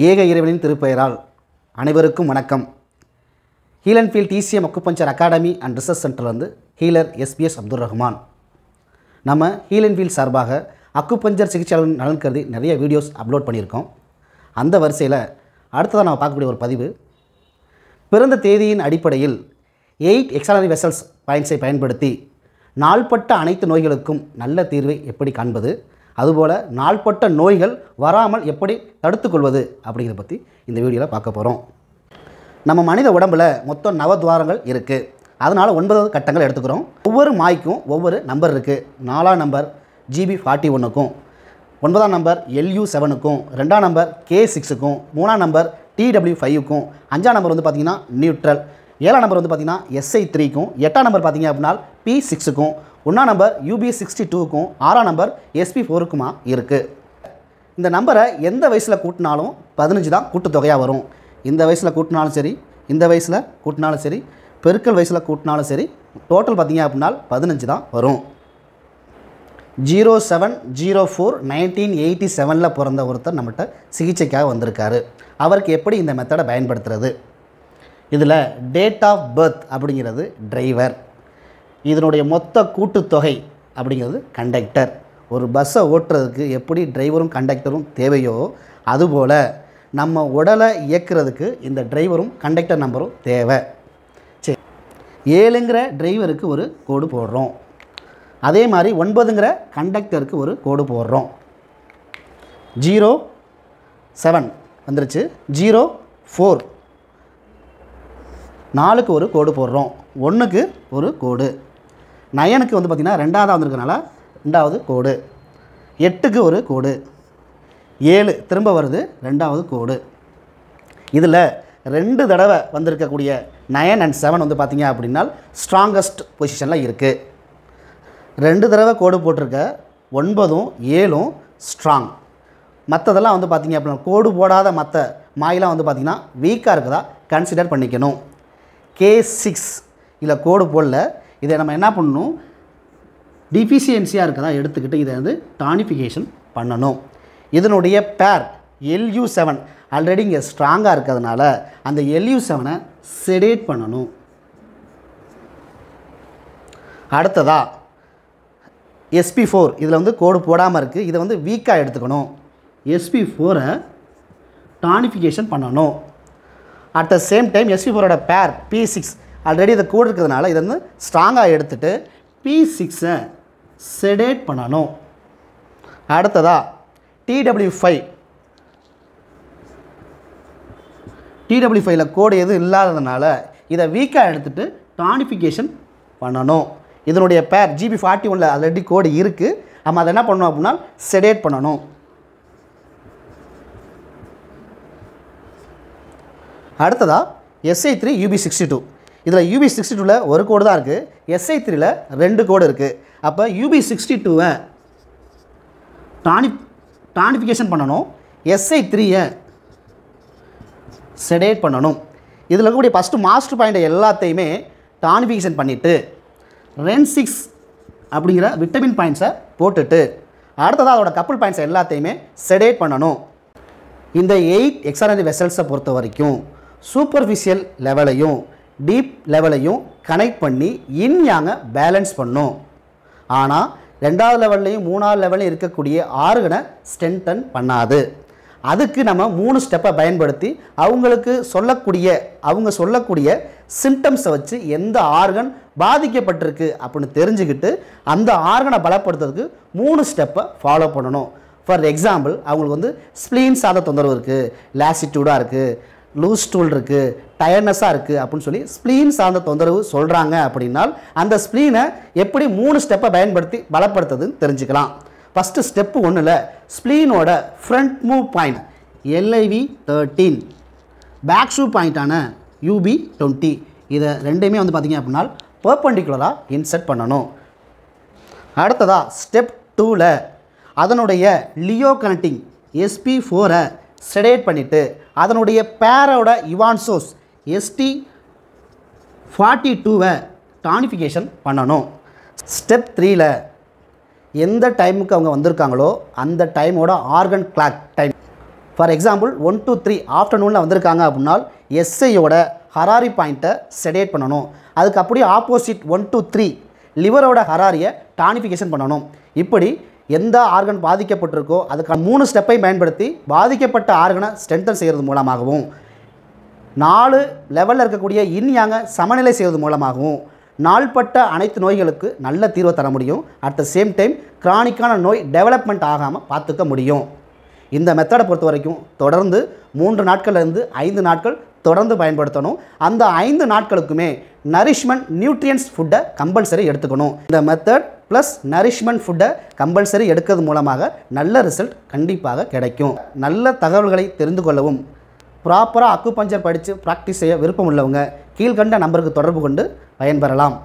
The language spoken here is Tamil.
ஏக இறைவனின் திருப்பெயரால் அனைவருக்கும் வணக்கம். Heal and feel TCM acupuncture academy and research சென்டர்லேருந்து ஹீலர் எஸ்பிஎஸ் அப்துல் ரஹ்மான். நம்ம ஹீல் அண்ட் ஃபீல் சார்பாக அக்குபஞ்சர் சிகிச்சையாளர்கள் நலன் கருதி நிறைய வீடியோஸ் அப்லோட் பண்ணியிருக்கோம். அந்த வரிசையில் அடுத்ததாக நம்ம பார்க்கக்கூடிய ஒரு பதிவு, பிறந்த தேதியின் அடிப்படையில் 8 எக்ஸ்ட்ரானரி வெசல்ஸ் பாயிண்ட்ஸை பயன்படுத்தி நாள்பட்ட அனைத்து நோய்களுக்கும் நல்ல தீர்வை எப்படி காண்பது, அதுபோல் நாள்பட்ட நோய்கள் வராமல் எப்படி தடுத்துக்கொள்வது அப்படிங்கிறத பற்றி இந்த வீடியோவில் பார்க்க போகிறோம். நம்ம மனித உடம்பில் மொத்தம் நவத்வாரங்கள் இருக்குது. அதனால் 9 கட்டங்கள் எடுத்துக்கிறோம். ஒவ்வொரு மாய்க்கும் ஒவ்வொரு நம்பர் இருக்குது. 4ஆம் நம்பர் GB41க்கும், 9ஆம் நம்பர் LU7க்கும், 2ஆம் நம்பர் K6க்கும், 3ஆம் நம்பர் TW5க்கும், 5ஆம் நம்பர் வந்து பார்த்திங்கன்னா நியூட்ரல், 7ஆம் நம்பர் வந்து பார்த்திங்கன்னா SI3க்கும், 8ஆம் நம்பர் பார்த்திங்க அப்படின்னா P6க்கும், 1ஆம் நம்பர் UB62க்கும், 6ஆம் நம்பர் SP4க்குமா இருக்குது. இந்த நம்பரை எந்த வயசில் கூட்டினாலும் 15 தான் கூட்டுத்தொகையாக வரும். இந்த வயசில் கூட்டினாலும் சரி, இந்த வயசில் கூட்டினாலும் சரி, பெருக்கல் வயசில் கூட்டினாலும் சரி, டோட்டல் பார்த்திங்க அப்படின்னா 15 தான் வரும். 07/04/1987 பிறந்த ஒருத்தர் நம்மகிட்ட சிகிச்சைக்காக வந்திருக்காரு. அவருக்கு எப்படி இந்த மெத்தடை பயன்படுத்துறது? இதில் டேட் ஆஃப் பர்த் அப்படிங்கிறது டிரைவர், இதனுடைய மொத்த கூட்டுத்தொகை அப்படிங்கிறது கண்டக்டர். ஒரு பஸ்ஸை ஓட்டுறதுக்கு எப்படி டிரைவரும் கண்டக்டரும் தேவையோ அதுபோல் நம்ம உடலை இயக்கிறதுக்கு இந்த டிரைவரும் கண்டக்டர் நம்பரும் தேவை. சரி, 7ங்கிற டிரைவருக்கு ஒரு கோடு போடுறோம். அதே மாதிரி 9ங்கிற கண்டக்டருக்கு ஒரு கோடு போடுறோம். 07 வந்துருச்சு. 04 4க்கு ஒரு கோடு போடுறோம். 1க்கு ஒரு கோடு. 9க்கு வந்து பார்த்திங்கன்னா 2ஆவதாக வந்திருக்கனால 2வது கோடு. 8க்கு ஒரு கோடு. 7 திரும்ப வருது, 2வது கோடு. இதில் 2 தடவை வந்திருக்கக்கூடிய 9 and 7 வந்து பார்த்திங்க அப்படின்னா ஸ்ட்ராங்கஸ்ட் பொசிஷனில் இருக்குது. 2 தடவை கோடு போட்டிருக்க 9ம் 7ம் ஸ்ட்ராங். மற்றதெல்லாம் வந்து பார்த்திங்க அப்படின்னா கோடு போடாத மற்ற மாயெலாம் வந்து பார்த்திங்கன்னா வீக்காக இருக்குதா கன்சிடர் பண்ணிக்கணும். K6 இதில் கோடு போடல. இதை நம்ம என்ன பண்ணணும், டிஃபிஷியன்சியாக இருக்கதா எடுத்துக்கிட்டு இதை வந்து டானிஃபிகேஷன் பண்ணணும். இதனுடைய பேர் LU7 ஆல்ரெடி இங்கே ஸ்ட்ராங்காக இருக்கிறதுனால அந்த LU7 செடேட் பண்ணணும். அடுத்ததாக SP4 இதில் வந்து கோடு போடாமல் இருக்குது. இதை வந்து வீக்காக எடுத்துக்கணும். SP4 டானிஃபிகேஷன் பண்ணணும். அட் த சேம் டைம் SP4ஓட பேர் P6 ஆல்ரெடி இதை கோடு இருக்கிறதுனால இதை வந்து ஸ்ட்ராங்காக எடுத்துகிட்டு P6 செடேட் பண்ணணும். அடுத்ததாக TW5 கோடு எதுவும் இல்லாததுனால இதை வீக்காக எடுத்துகிட்டு டானிஃபிகேஷன் பண்ணணும். இதனுடைய பேர் GB41 ஆல்ரெடி கோடு இருக்குது. நம்ம அதை என்ன பண்ணணும் அப்படின்னா செடேட் பண்ணணும். அடுத்ததாக SI3 UB62. இதில் UB62ல் ஒரு கோடு தான் இருக்குது. SI3ல் 2 கோடு இருக்குது. அப்போ UB62 டானிஃபிகேஷன் பண்ணணும். SI3 செடேட் பண்ணணும். இதில் இருக்கக்கூடிய ஃபஸ்ட்டு மாஸ்டர் பாயிண்ட் எல்லாத்தையுமே டானிஃபிகேஷன் பண்ணிவிட்டு REN6 அப்படிங்கிற விட்டமின் பாயிண்ட்ஸை போட்டுட்டு அடுத்ததாக அதோட கப்புள் பாயிண்ட்ஸை எல்லாத்தையுமே செடேட் பண்ணணும். இந்த 8 எக்ஸ்ட்ரானரி வெசல்ஸை பொறுத்த வரைக்கும் சூப்பர்ஃபிஷியல் லெவலையும் டீப் லெவலையும் கனெக்ட் பண்ணி இன்யாங்க பேலன்ஸ் பண்ணும். ஆனால் 2வது லெவல்லையும் 3வது லெவல்லையும் இருக்கக்கூடிய ஆர்கனை ஸ்ட்ரென்தன் பண்ணாது. அதுக்கு நம்ம 3 ஸ்டெப்பை பயன்படுத்தி அவங்க சொல்லக்கூடிய சிம்டம்ஸை வச்சு எந்த ஆர்கன் பாதிக்கப்பட்டிருக்கு அப்படின்னு தெரிஞ்சுக்கிட்டு அந்த ஆர்கனை பலப்படுத்துறதுக்கு 3 ஸ்டெப்பை ஃபாலோ பண்ணணும். ஃபார் எக்ஸாம்பிள், அவங்களுக்கு வந்து ஸ்ப்ளீன் சார்ந்த தொந்தரவு இருக்குது, லாசிட்யூடாக இருக்குது, லூஸ் ஸ்டூல் இருக்குது, டயர்னஸாக இருக்குது அப்படின்னு சொல்லி ஸ்ப்ளீன் சார்ந்த தொந்தரவு சொல்கிறாங்க அப்படின்னால் அந்த ஸ்ப்ளீனை எப்படி 3 ஸ்டெப்பை பயன்படுத்தி பலப்படுத்துறதுன்னு தெரிஞ்சுக்கலாம். ஃபஸ்ட்டு ஸ்டெப்பு 1ல் ஸ்ப்ளீனோட front move point LIV13, back shu பாயிண்ட்டான UB20, இதை ரெண்டையுமே வந்து பார்த்திங்க அப்படின்னா பெர்பெண்டிகுலராக இன்செர்ட் பண்ணணும். அடுத்ததாக ஸ்டெப் 2ல் அதனுடைய லியோ கனெக்டிங் SP4 செடேட் பண்ணிவிட்டு அதனுடைய பேரோட இவான்சோஸ் ST42 டானிஃபிகேஷன் பண்ணணும். ஸ்டெப் 3ல் எந்த டைமுக்கு அவங்க வந்திருக்காங்களோ அந்த டைமோட organ clock time for example 1 to 3 ஆஃப்டர்நூனில் வந்திருக்காங்க அப்படின்னா எஸ்ஐயோட ஹராரி பாயிண்ட்டை செடேட் பண்ணணும். அதுக்கு அப்படியே ஆப்போசிட் 1 to 3 லிவரோட ஹராரியை டானிஃபிகேஷன் பண்ணணும். இப்படி எந்த ஆர்கன் பாதிக்கப்பட்டிருக்கோ அதுக்கான 3 ஸ்டெப்பை பயன்படுத்தி பாதிக்கப்பட்ட ஆர்கனை ஸ்ட்ரென்தன் செய்கிறது மூலமாகவும் 4 லெவலில் இருக்கக்கூடிய இன்யாங்க சமநிலை செய்வது மூலமாகவும் நாள்பட்ட அனைத்து நோய்களுக்கு நல்ல தீர்வை தர முடியும். அட் த சேம் டைம் கிரானிக்கான நோய் டெவலப்மெண்ட் ஆகாமல் பார்த்துக்க முடியும். இந்த மெத்தடை பொறுத்த வரைக்கும் தொடர்ந்து 3 நாட்கள்லேருந்து 5 நாட்கள் தொடர்ந்து பயன்படுத்தணும். அந்த 5 நாட்களுக்குமே நரிஷ்மெண்ட் நியூட்ரியன்ஸ் ஃபுட்டை கம்பல்சரி எடுத்துக்கணும். இந்த மெத்தட் ப்ளஸ் நரிஷ்மெண்ட் ஃபுட்டை கம்பல்சரி எடுக்கிறது மூலமாக நல்ல ரிசல்ட் கண்டிப்பாக கிடைக்கும். நல்ல தகவல்களை தெரிந்து கொள்ளவும் ப்ராப்பராக அக்குபஞ்சர் படித்து ப்ராக்டிஸ் செய்ய விருப்பம் உள்ளவங்க கீழ்கண்ட நம்பருக்கு தொடர்பு கொண்டு பயன்பெறலாம்.